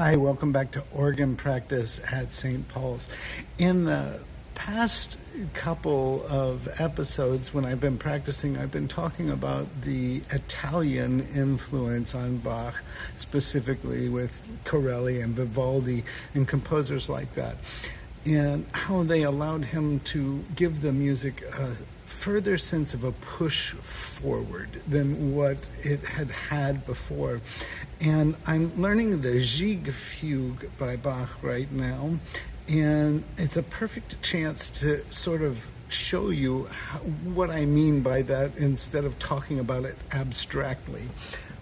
Hi, welcome back to Organ Practice at St. Paul's. In the past couple of episodes when I've been practicing, I've been talking about the Italian influence on Bach, specifically with Corelli and Vivaldi and composers like that, and how they allowed him to give the music a further sense of a push forward than what it had before. And I'm learning the Gigue Fugue by Bach right now, and it's a perfect chance to sort of show you what I mean by that instead of talking about it abstractly.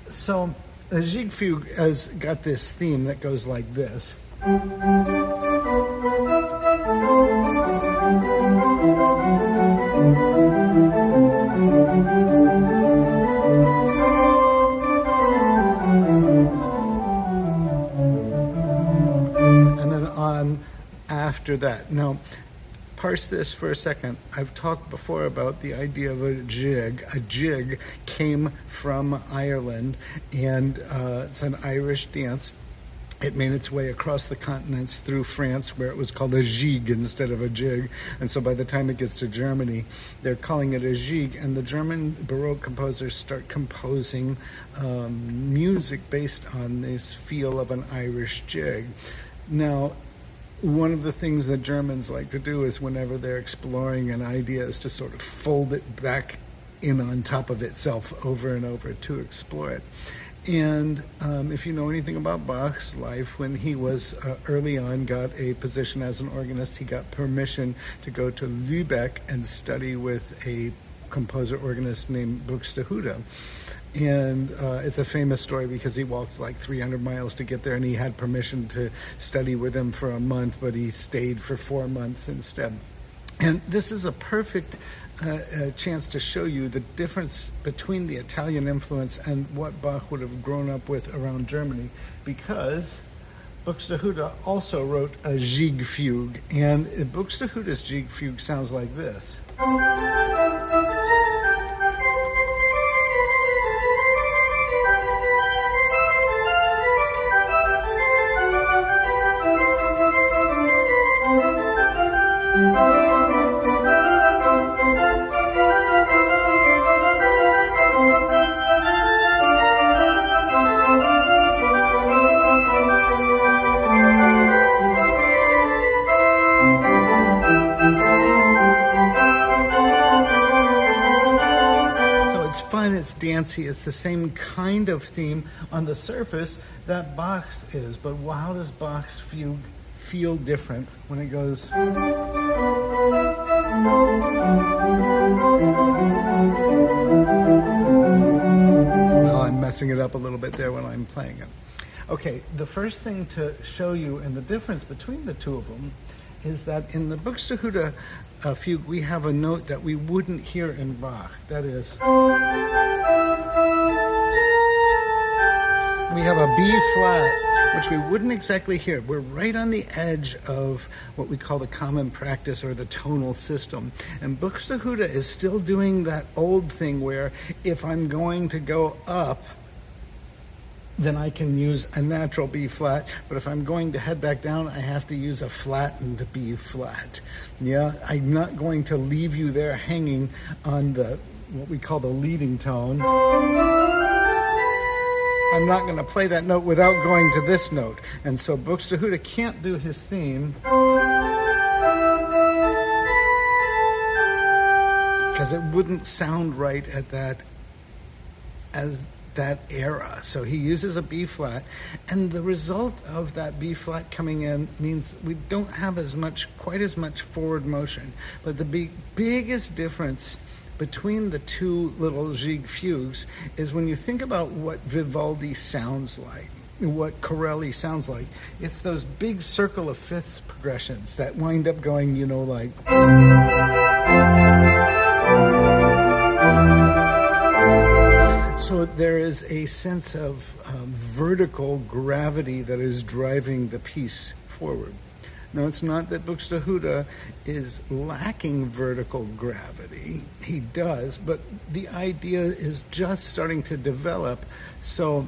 So the Gigue Fugue has got this theme that goes like this. After that. Now, parse this for a second. I've talked before about the idea of a jig. A jig came from Ireland, and it's an Irish dance. It made its way across the continents through France, where it was called a gigue instead of a jig. And so by the time it gets to Germany, they're calling it a gigue. And the German Baroque composers start composing music based on this feel of an Irish jig. Now, one of the things that Germans like to do is whenever they're exploring an idea is to sort of fold it back in on top of itself over and over to explore it. And if you know anything about Bach's life, when he was early on got a position as an organist, he got permission to go to Lübeck and study with a composer organist named Buxtehude. And it's a famous story because he walked like 300 miles to get there, and he had permission to study with him for a month, but he stayed for 4 months instead. And this is a perfect chance to show you the difference between the Italian influence and what Bach would have grown up with around Germany, because Buxtehude also wrote a Gigue Fugue, and Buxtehude's Gigue Fugue sounds like this. Fun, it's dancey, it's the same kind of theme on the surface that Bach's is, but how does Bach's fugue feel different when it goes? Well, I'm messing it up a little bit there when I'm playing it. Okay, the first thing to show you and the difference between the two of them is that in the Buxtehude fugue, we have a note that we wouldn't hear in Bach. That is, we have a B flat, which we wouldn't exactly hear. We're right on the edge of what we call the common practice or the tonal system. And Buxtehude is still doing that old thing where if I'm going to go up, then I can use a natural B flat, but if I'm going to head back down, I have to use a flattened B flat. Yeah, I'm not going to leave you there hanging on what we call the leading tone. I'm not going to play that note without going to this note. And so Buxtehude can't do his theme because it wouldn't sound right at that era. So he uses a B flat, and the result of that B flat coming in means we don't have quite as much forward motion. But the biggest difference between the two little Gigue fugues is when you think about what Vivaldi sounds like, what Corelli sounds like, it's those big circle of fifths progressions that wind up going, like. So there is a sense of vertical gravity that is driving the piece forward. Now, it's not that Buxtehude is lacking vertical gravity. He does, but the idea is just starting to develop. So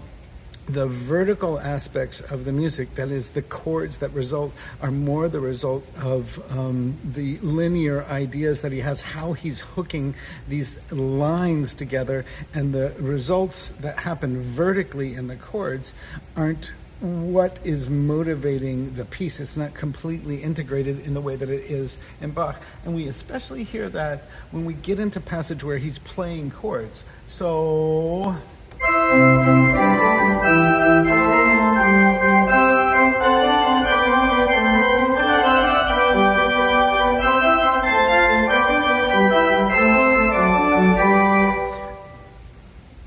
the vertical aspects of the music, that is the chords that result, are more the result of the linear ideas that he has, how he's hooking these lines together, and the results that happen vertically in the chords aren't what is motivating the piece. It's not completely integrated in the way that it is in Bach. And we especially hear that when we get into passage where he's playing chords. So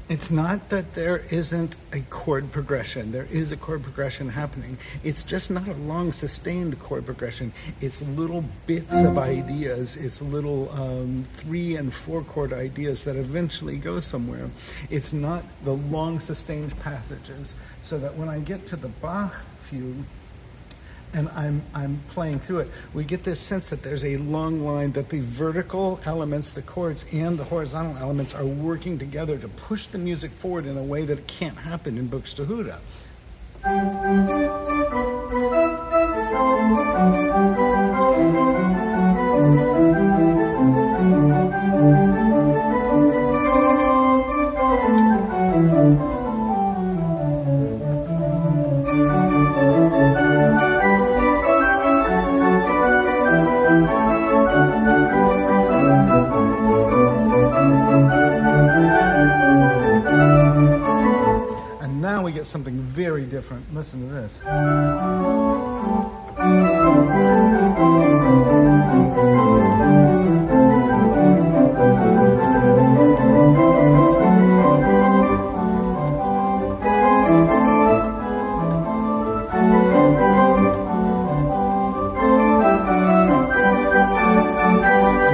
it's not that there isn't a chord progression. There is a chord progression happening. It's just not a long sustained chord progression. It's little bits of ideas. It's little 3 and 4 chord ideas that eventually go somewhere. It's not the long sustained passages. So that when I get to the Bach fugue, and I'm playing through it, we get this sense that there's a long line, that the vertical elements, the chords, and the horizontal elements are working together to push the music forward in a way that it can't happen in Buxtehude. Now we get something very different. Listen to this. And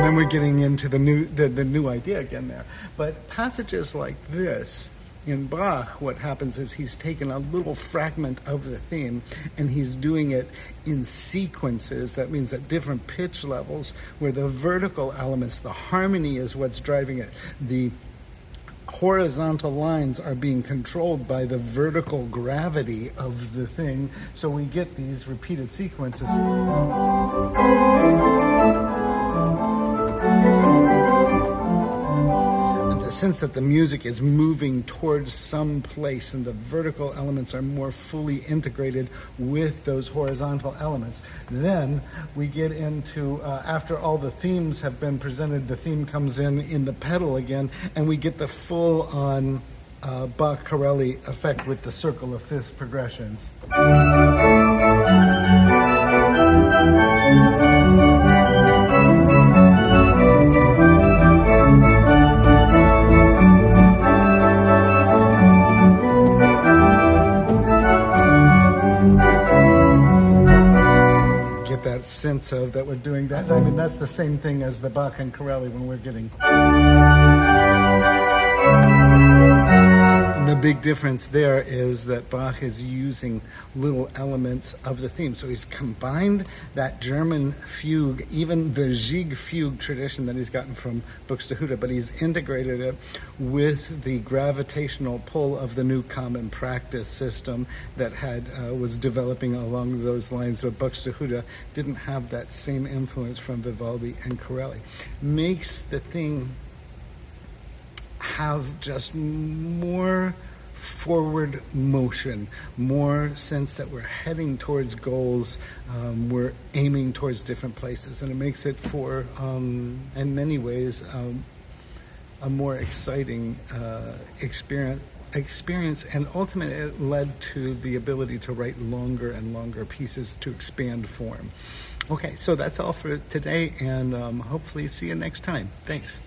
then we're getting into the new idea again there. But passages like this, in Bach, what happens is he's taken a little fragment of the theme and he's doing it in sequences. That means at different pitch levels, where the vertical elements, the harmony is what's driving it. The horizontal lines are being controlled by the vertical gravity of the thing. So we get these repeated sequences. The sense that the music is moving towards some place and the vertical elements are more fully integrated with those horizontal elements. Then we get into, after all the themes have been presented, the theme comes in the pedal again, and we get the full-on Bach-Corelli effect with the circle of fifths progressions. That sense of that we're doing that. I mean, that's the same thing as the Bach and Corelli when we're getting. And the big difference there is that Bach is using little elements of the theme. So he's combined that German fugue, even the Gigue fugue tradition that he's gotten from Buxtehude, but he's integrated it with the gravitational pull of the new common practice system that was developing along those lines. But Buxtehude didn't have that same influence from Vivaldi and Corelli. Makes the thing have just more forward motion, more sense that we're heading towards goals, we're aiming towards different places, and it makes it for, in many ways, a more exciting experience, and ultimately it led to the ability to write longer and longer pieces to expand form. Okay, so that's all for today, and hopefully see you next time. Thanks.